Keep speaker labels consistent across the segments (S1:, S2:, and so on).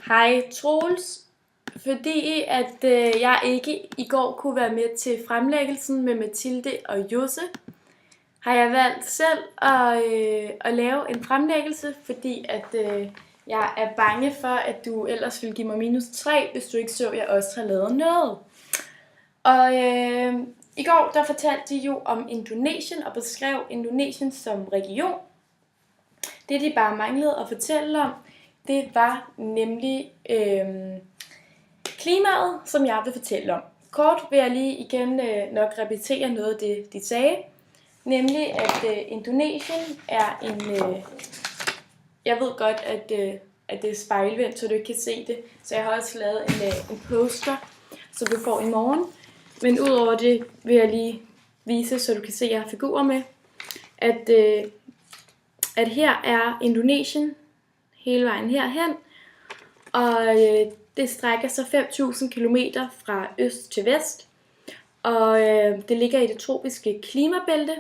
S1: Hej Troels, fordi jeg ikke i går kunne være med til fremlæggelsen med Mathilde og Josse, har jeg valgt selv at lave en fremlæggelse, fordi jeg er bange for, at du ellers ville give mig -3, hvis du ikke så, at jeg også har lavet noget. Og i går der fortalte de jo om Indonesien og beskrev Indonesien som region. Det de bare manglede at fortælle om, det var nemlig klimaet, som jeg vil fortælle om. Kort vil jeg lige igen nok repetere noget af det, de sagde. Nemlig, at Indonesien er en... jeg ved godt, at det er spejlvendt, så du ikke kan se det. Så jeg har også lavet en poster, som du får i morgen. Men udover det vil jeg lige vise, så du kan se, at jeg har figurer med. At her er Indonesien hele vejen herhen. Og det strækker sig 5.000 km fra øst til vest. Og det ligger i det tropiske klimabælte.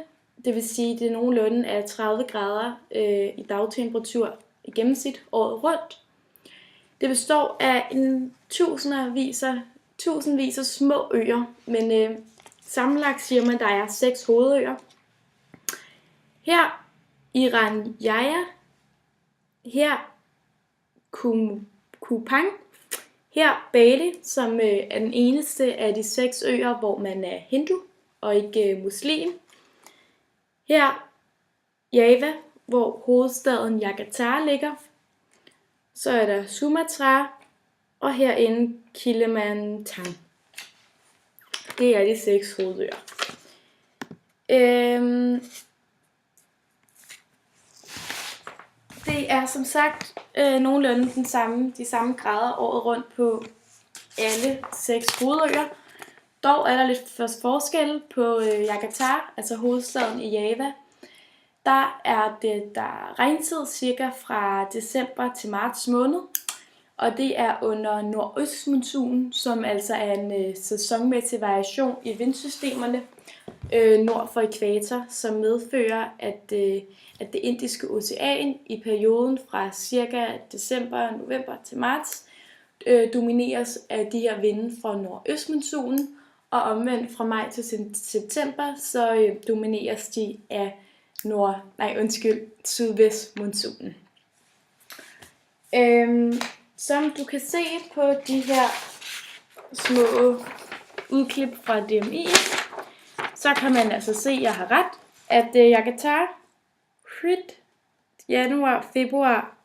S1: Det vil sige, at det er nogenlunde af 30 grader i dagtemperatur i gennemsnit året rundt. Det består af tusindvis af små øer, men sammenlagt siger man, at der er 6 hovedøer. Her Irian Jaya, her Kupang, her Bali, som er den eneste af de 6 øer, hvor man er hindu og ikke muslim. Her Java, hvor hovedstaden Jakarta ligger. Så er der Sumatra, og herinde Kalimantan. Det er de 6 hovedøer. Det er som sagt nogenlunde de samme grader året rundt på alle 6 hovedøer. Dog er der lidt forskel på Jakarta, altså hovedstaden i Java. Der er regntid cirka fra december til marts måned. Og det er under nordøstmonsunen, som altså er en sæsonmæssig variation i vindsystemerne nord for ækvator, som medfører, at det indiske ocean i perioden fra cirka december, november til marts domineres af de her vinde fra nordøstmonsunen, og omvendt fra maj til september, så domineres de af sydvestmonsunen. Som du kan se på de her små udklip fra DMI, så kan man altså se, at jeg har ret, at Jakarta, januar, februar,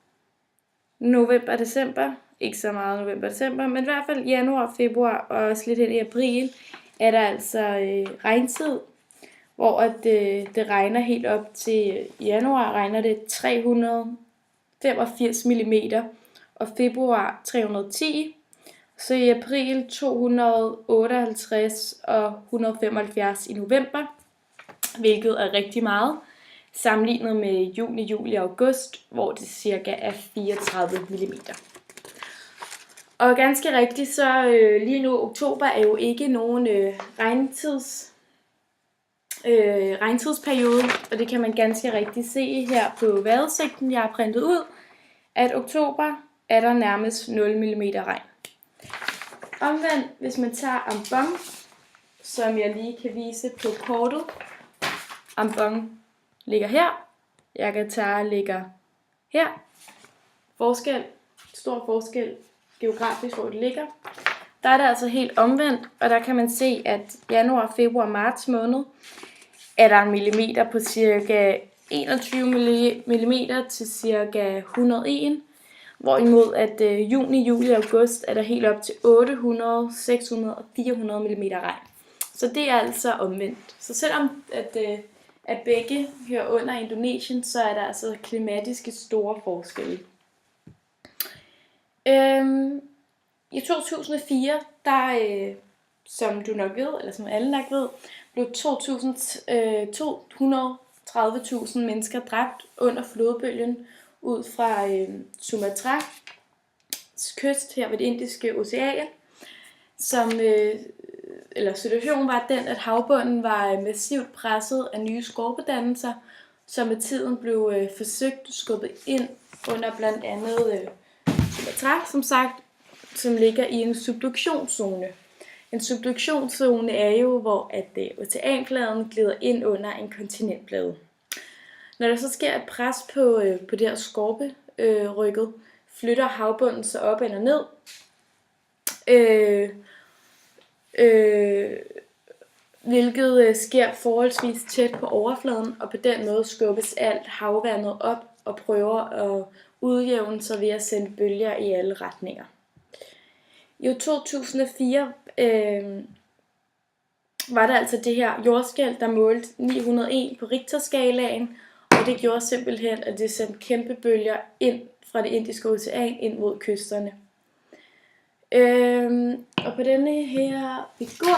S1: november, december, ikke så meget november, december, men i hvert fald januar, februar og også lidt ind i april, er der altså regntid, hvor det regner helt op til januar, regner det 385 mm, og februar 310, så i april 258 og 175 i november, hvilket er rigtig meget, sammenlignet med juni, juli og august, hvor det cirka er 34 mm. Og ganske rigtigt, så lige nu oktober er jo ikke nogen regntidsperiode, og det kan man ganske rigtigt se her på vejrudsigten, jeg har printet ud, at oktober er der nærmest 0 mm regn. Omvendt, hvis man tager Ambon, som jeg lige kan vise på kortet, Ambon ligger her, Jakarta ligger her, stor forskel geografisk, hvor det ligger. Der er det altså helt omvendt, og der kan man se, at januar, februar, marts måned, er der en millimeter på cirka 21 mm til cirka 101, hvorimod at juni, juli og august er der helt op til 800, 600 og 400 mm regn. Så det er altså omvendt. Så selvom at begge hører under Indonesien, så er der altså klimatiske store forskelle. I 2004, der, som du nok ved, eller som alle nok ved, blev 230.000 mennesker dræbt under flodbølgen ud fra Sumatras kyst her ved det indiske ocean. Situationen var den, at havbunden var massivt presset af nye skorpedannelser, som med tiden blev forsøgt skubbet ind under blandt andet Sumatra, som sagt, som ligger i en subduktionszone. En subduktionszone er jo, hvor at oceanfladen glider ind under en kontinentplade. Når der så sker et pres på det her skorperygget, flytter havbunden sig op eller ned. Hvilket sker forholdsvis tæt på overfladen, og på den måde skubbes alt havvandet op og prøver at udjævne sig ved at sende bølger i alle retninger. I år 2004 var der altså det her jordskælv, der målte 901 på Richterskalaen, og det gjorde simpelthen, at det sendte kæmpe bølger ind fra det Indiske Ocean ind mod kysterne. Og på denne her figur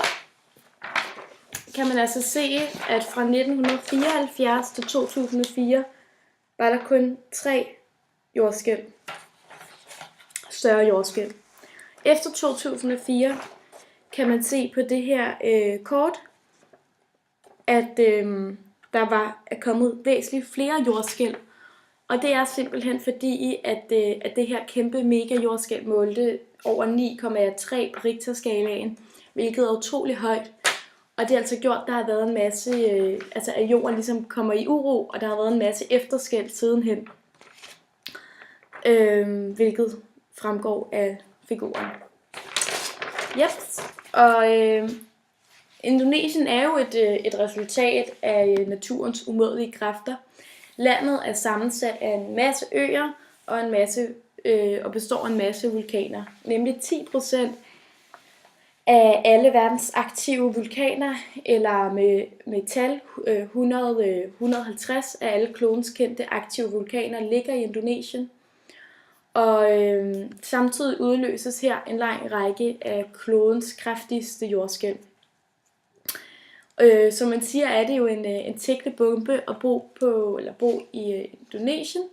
S1: kan man altså se, at fra 1974 til 2004 var der kun 3 jordskælv, større jordskælv. Efter 2004 kan man se på det her kort, at der er kommet væsentligt flere jordskælv. Og det er simpelthen fordi, at det her kæmpe mega jordskælv målte over 9,3 på Richterskalaen, hvilket er utrolig højt. Og det har altså gjort, at der har været en masse, at jorden ligesom kommer i uro, og der har været en masse efterskælv sidenhen. Hvilket fremgår af figuren. Yes. Og Indonesien er jo et resultat af naturens umådelige kræfter. Landet er sammensat af en masse øer og består af en masse vulkaner. Nemlig 10% af alle verdens aktive vulkaner, eller med tal 150 af alle klodens kendte aktive vulkaner, ligger i Indonesien. Og samtidig udløses her en lang række af klodens kraftigste jordskælv. Som man siger, er det jo en tikkende bombe at bo i Indonesien,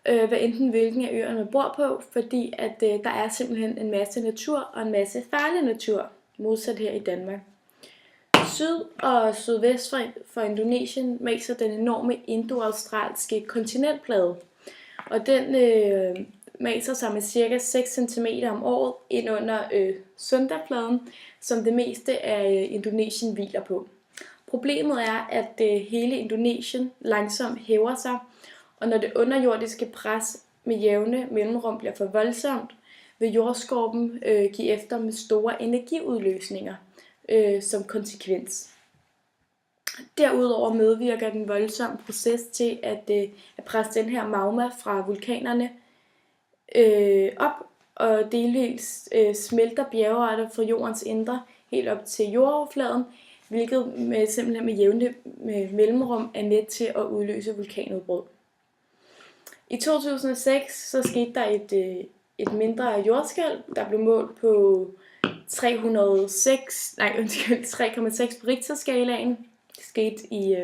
S1: hvad enten hvilken af øerne man bor på, fordi at der er simpelthen en masse natur og en masse farlig natur, modsat her i Danmark. Syd og sydvest for Indonesien maser den enorme indo-australske kontinentplade, og den maser sig med ca. 6 cm om året ind under Sundapladen, som det meste af Indonesien hviler på. Problemet er, at hele Indonesien langsomt hæver sig, og når det underjordiske pres med jævne mellemrum bliver for voldsomt, vil jordskorpen give efter med store energiudløsninger som konsekvens. Derudover medvirker den voldsomme proces til at presse den her magma fra vulkanerne op, og delvis smelter bjergarter fra jordens indre helt op til jordoverfladen, hvilket simpelthen med jævne mellemrum er med til at udløse vulkanudbrud. I 2006 så skete der et mindre jordskælv, der blev målt på 3,6 på Richterskalaen. Det skete i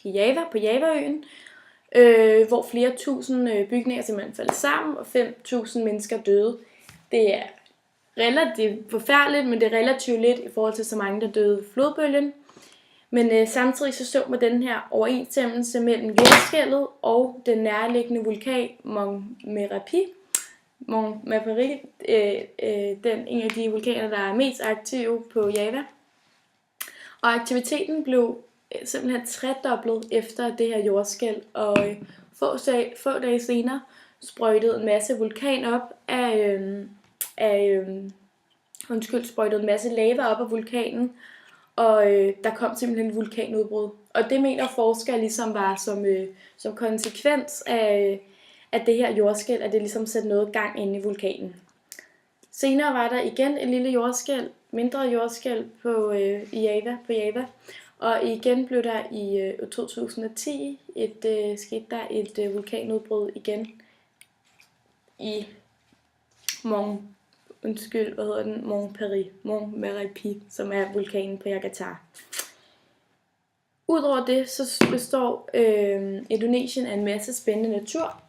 S1: Java, på Javaøen, hvor flere tusind bygninger simpelthen faldt sammen, og 5.000 mennesker døde. Det er relativt forfærdeligt, men det er relativt lidt i forhold til så mange, der døde ved flodbølgen. Men samtidig så stod med den her overensstemmelse mellem jordskælvet og den nærliggende vulkan Mont Merapi. Mont Merapi, en af de vulkaner, der er mest aktive på Java. Og aktiviteten blev simpelthen tredoblet efter det her jordskælv, og få dage senere sprøjtede en masse vulkan op sprøjtede en masse lava op af vulkanen, og der kom simpelthen et vulkanudbrud. Og det mener forskere ligesom var som konsekvens af det her jordskælv, at det ligesom satte noget gang inde i vulkanen. Senere var der igen et lille jordskælv, mindre jordskælv på Java, og igen blev der i 2010 skete der et vulkanudbrud igen i Mont Merapi, som er vulkanen på Jakarta. Udover det, så består Indonesien af en masse spændende natur.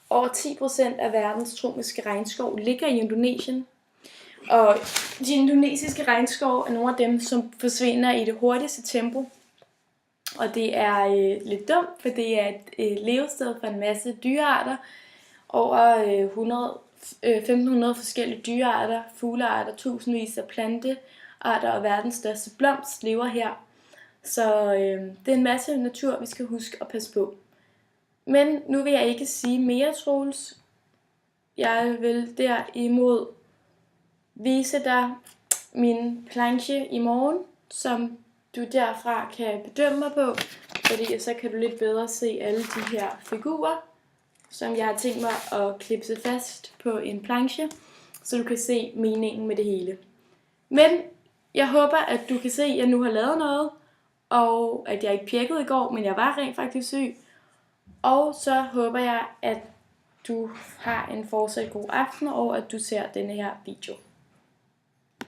S1: Over 10% af verdens tropiske regnskov ligger i Indonesien. Og de indonesiske regnskov er nogle af dem, som forsvinder i det hurtigste tempo. Og det er lidt dumt, for det er et levested for en masse dyrearter. Over 1500 forskellige dyrearter, fuglearter, tusindvis af plantearter og verdens største blomst lever her. Så det er en masse natur, vi skal huske at passe på. Men nu vil jeg ikke sige mere, Troels. Jeg vil derimod vise dig min planche i morgen, som du derfra kan bedømme mig på, fordi så kan du lidt bedre se alle de her figurer, som jeg har tænkt mig at klipse fast på en planche, så du kan se meningen med det hele. Men jeg håber, at du kan se, at jeg nu har lavet noget, og at jeg ikke pjekkede i går, men jeg var rent faktisk syg. Og så håber jeg, at du har en fortsat god aften, og at du ser denne her video.